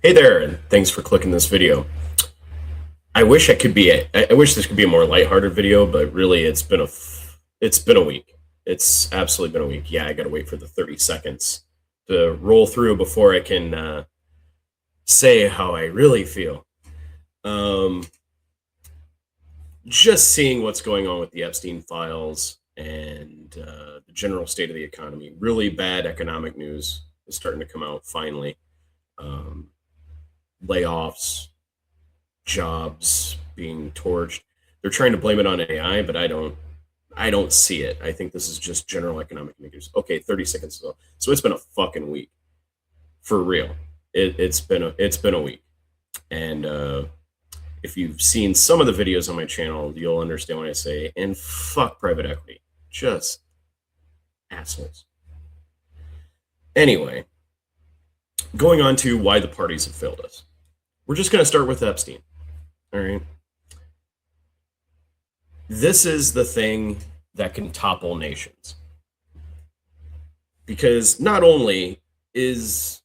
Hey there, and thanks for clicking this video. I wish I wish this could be a more lighthearted video, but really it's been a week. It's absolutely been a week. Yeah, I gotta wait for the 30 seconds to roll through before I can say how I really feel. Um, just seeing what's going on with the Epstein files and the general state of the economy. Really bad economic news is starting to come out finally. Um, Layoffs, jobs being torched. They're trying to blame it on AI, but I don't see it. I think this is just general economic news. Okay, 30 seconds ago. So it's been a fucking week. For real. It's been a week. And if you've seen some of the videos on my channel, you'll understand what I say. And fuck private equity. Just assholes. Anyway, going on to why the parties have failed us. We're just going to start with Epstein. All right. This is the thing that can topple nations. Because not only is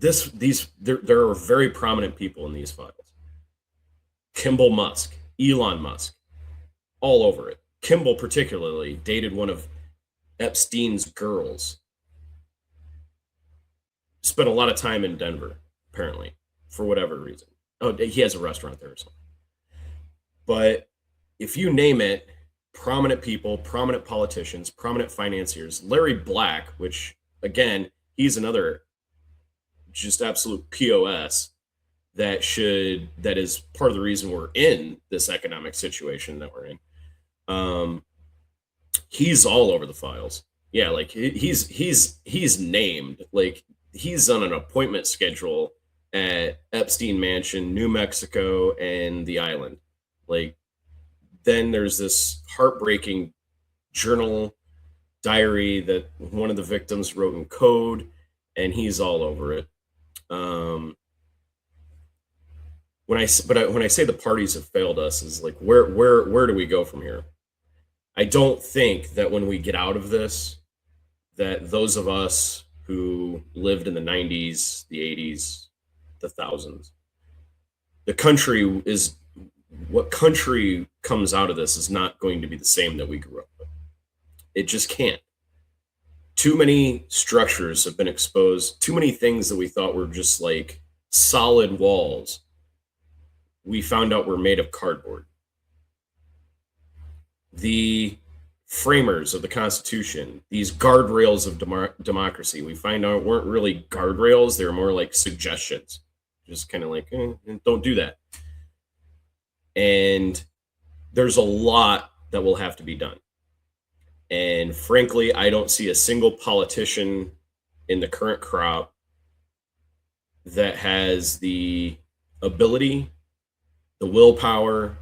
there are very prominent people in these files. Kimball Musk, Elon Musk, all over it. Kimball particularly dated one of Epstein's girls. Spent a lot of time in Denver, apparently, for whatever reason. Oh, he has a restaurant there or something. But if you name it, prominent people, prominent politicians, prominent financiers, Larry Black, which again, he's another just absolute POS that is part of the reason we're in this economic situation that we're in. He's all over the files. Yeah, like he's named, like he's on an appointment schedule at Epstein Mansion, New Mexico, and the island. Like, then there's this heartbreaking journal diary that one of the victims wrote in code, and he's all over it. When I say the parties have failed us, is like where do we go from here? I don't think that when we get out of this, that those of us who lived in the 90s, the 80s, the thousands, the country is what country comes out of this is not going to be the same that we grew up with. It just can't. Too many structures have been exposed. Too many things that we thought were just like solid walls, we found out were made of cardboard. The framers of the Constitution, these guardrails of democracy, we find out weren't really guardrails. They were more like suggestions. Just kind of like, don't do that. And there's a lot that will have to be done. And frankly, I don't see a single politician in the current crop that has the ability, the willpower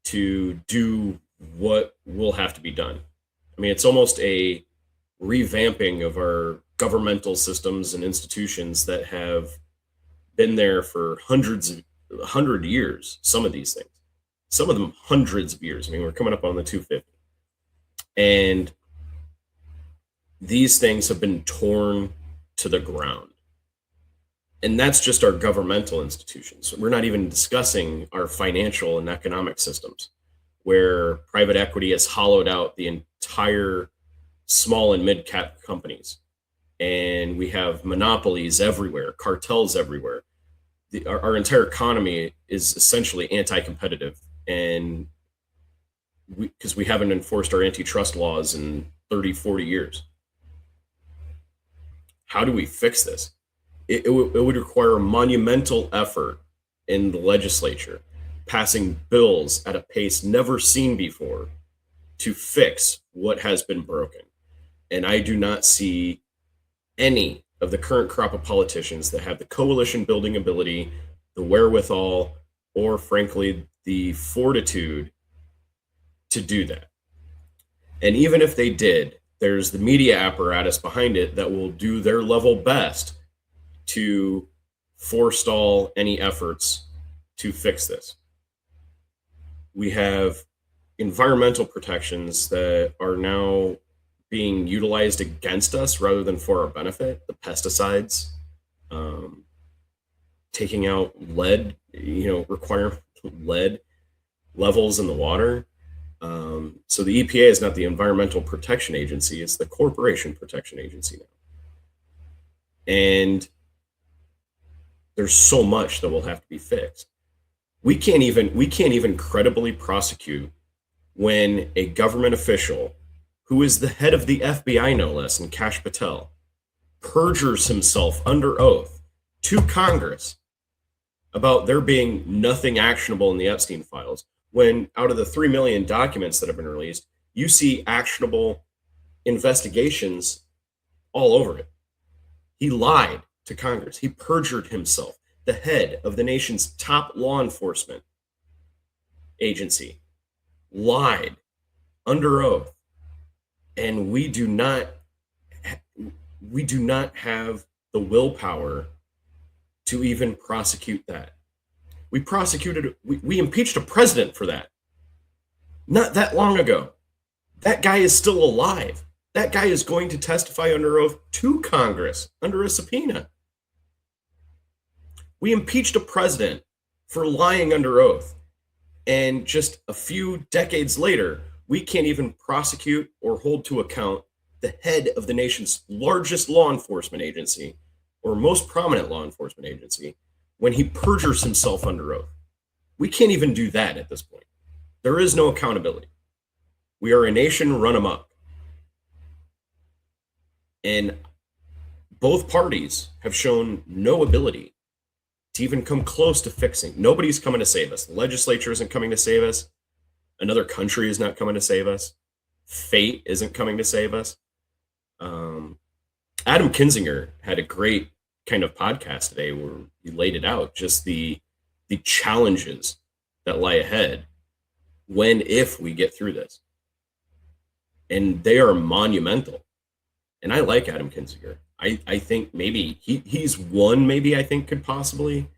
to do what will have to be done. I mean, it's almost a revamping of our governmental systems and institutions that have been there for 100 years. Some of these things, some of them hundreds of years. I mean, we're coming up on the 250. And these things have been torn to the ground. And that's just our governmental institutions. We're not even discussing our financial and economic systems, where private equity has hollowed out the entire small and mid-cap companies. And we have monopolies everywhere, cartels everywhere. Our entire economy is essentially anti-competitive. And because we haven't enforced our antitrust laws in 30, 40 years. How do we fix this? It would require a monumental effort in the legislature, passing bills at a pace never seen before to fix what has been broken. And I do not see any of the current crop of politicians that have the coalition building ability, the wherewithal, or frankly, the fortitude to do that. And even if they did, there's the media apparatus behind it that will do their level best to forestall any efforts to fix this. We have environmental protections that are now being utilized against us rather than for our benefit. The pesticides, um, taking out lead, require lead levels in the water. So the EPA is not the Environmental Protection Agency; it's the Corporation Protection Agency now. And there's so much that will have to be fixed. We can't even credibly prosecute when a government official, who is the head of the FBI no less, and Kash Patel, perjures himself under oath to Congress about there being nothing actionable in the Epstein files, when out of the 3 million documents that have been released, you see actionable investigations all over it. He lied to Congress. He perjured himself, the head of the nation's top law enforcement agency, lied under oath. And we do not have the willpower to even prosecute that. We impeached a president for that not that long ago. That guy is still alive. That guy is going to testify under oath to Congress under a subpoena. We impeached a president for lying under oath. And just a few decades later, we can't even prosecute or hold to account the head of the nation's largest law enforcement agency, or most prominent law enforcement agency, when he perjures himself under oath. We can't even do that at this point. There is no accountability. We are a nation run amok. And both parties have shown no ability to even come close to fixing. Nobody's coming to save us. The legislature isn't coming to save us. Another country is not coming to save us. Fate isn't coming to save us. Adam Kinzinger had a great kind of podcast today where he laid it out, just the challenges that lie ahead if we get through this. And they are monumental. And I like Adam Kinzinger. I think maybe he's one maybe I think could possibly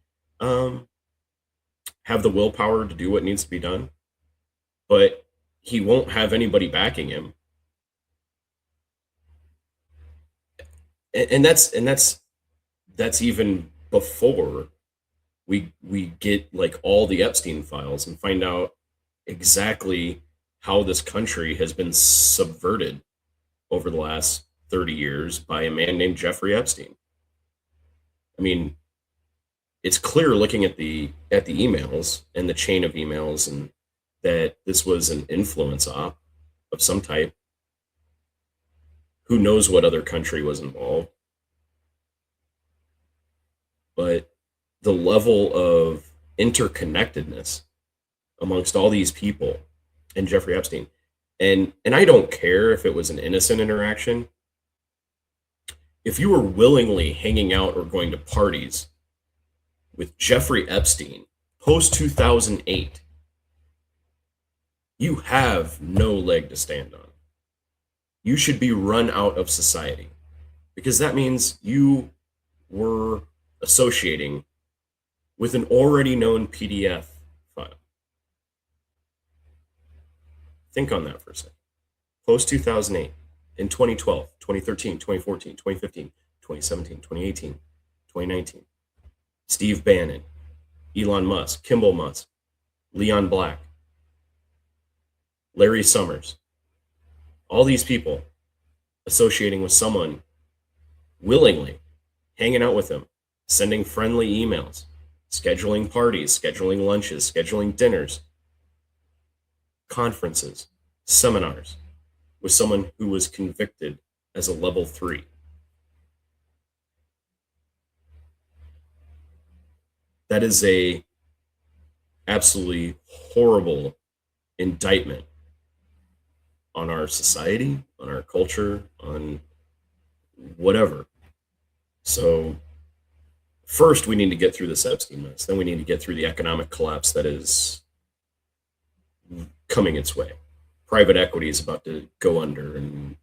have the willpower to do what needs to be done. But he won't have anybody backing him. And that's even before we get like all the Epstein files and find out exactly how this country has been subverted over the last 30 years by a man named Jeffrey Epstein. I mean, it's clear looking at the emails and the chain of emails, and that this was an influence op of some type. Who knows what other country was involved? But the level of interconnectedness amongst all these people and Jeffrey Epstein, and I don't care if it was an innocent interaction. If you were willingly hanging out or going to parties with Jeffrey Epstein post 2008, you have no leg to stand on. You should be run out of society, because that means you were associating with an already known PDF file. Think on that for a second. Post 2008, in 2012, 2013, 2014, 2015, 2017, 2018, 2019, Steve Bannon, Elon Musk, Kimball Musk, Leon Black, Larry Summers, all these people associating with someone willingly, hanging out with them, sending friendly emails, scheduling parties, scheduling lunches, scheduling dinners, conferences, seminars with someone who was convicted as a level 3. That is a absolutely horrible indictment on our society, on our culture, on whatever. So first we need to get through this Epstein mess. Then we need to get through the economic collapse that is coming its way. Private equity is about to go under, and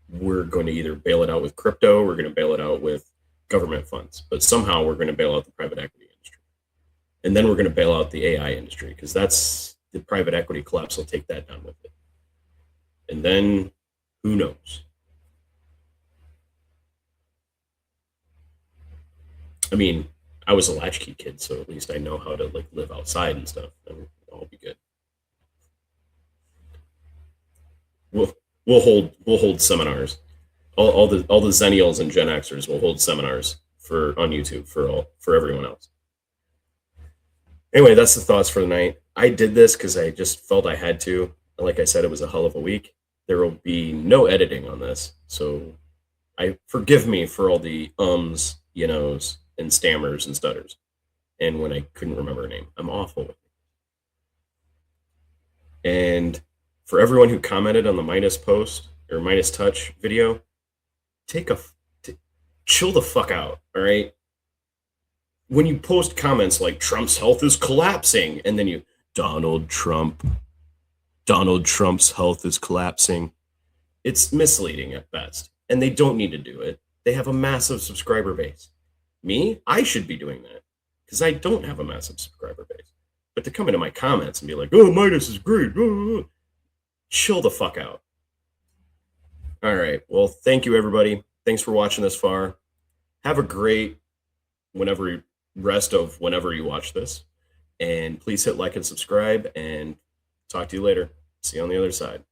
we're going to either bail it out with crypto, or we're going to bail it out with government funds, but somehow we're going to bail out the private equity industry. And then we're going to bail out the AI industry, because that's the private equity collapse will take that down with it. And then who knows? I mean, I was a latchkey kid, so at least I know how to like live outside and stuff, and I'll be good. We'll we'll hold seminars. All the Zennials and Gen Xers will hold seminars for on YouTube for everyone else. Anyway, that's the thoughts for the night. I did this because I just felt I had to. Like I said, it was a hell of a week. There will be no editing on this, so I forgive me for all the you knows, and stammers and stutters, and when I couldn't remember a name. I'm awful. And for everyone who commented on the Minus post or Minus Touch video, take a t- chill the fuck out. All right. When you post comments like Trump's health is collapsing, and then you Donald Trump, Donald Trump's health is collapsing, it's misleading at best. And they don't need to do it. They have a massive subscriber base. Me, I should be doing that because I don't have a massive subscriber base. But to come into my comments and be like, oh, Midas is great, chill the fuck out. All right. Well, thank you, everybody. Thanks for watching this far. Have a great rest of whenever you watch this. And please hit like and subscribe, and talk to you later. See you on the other side.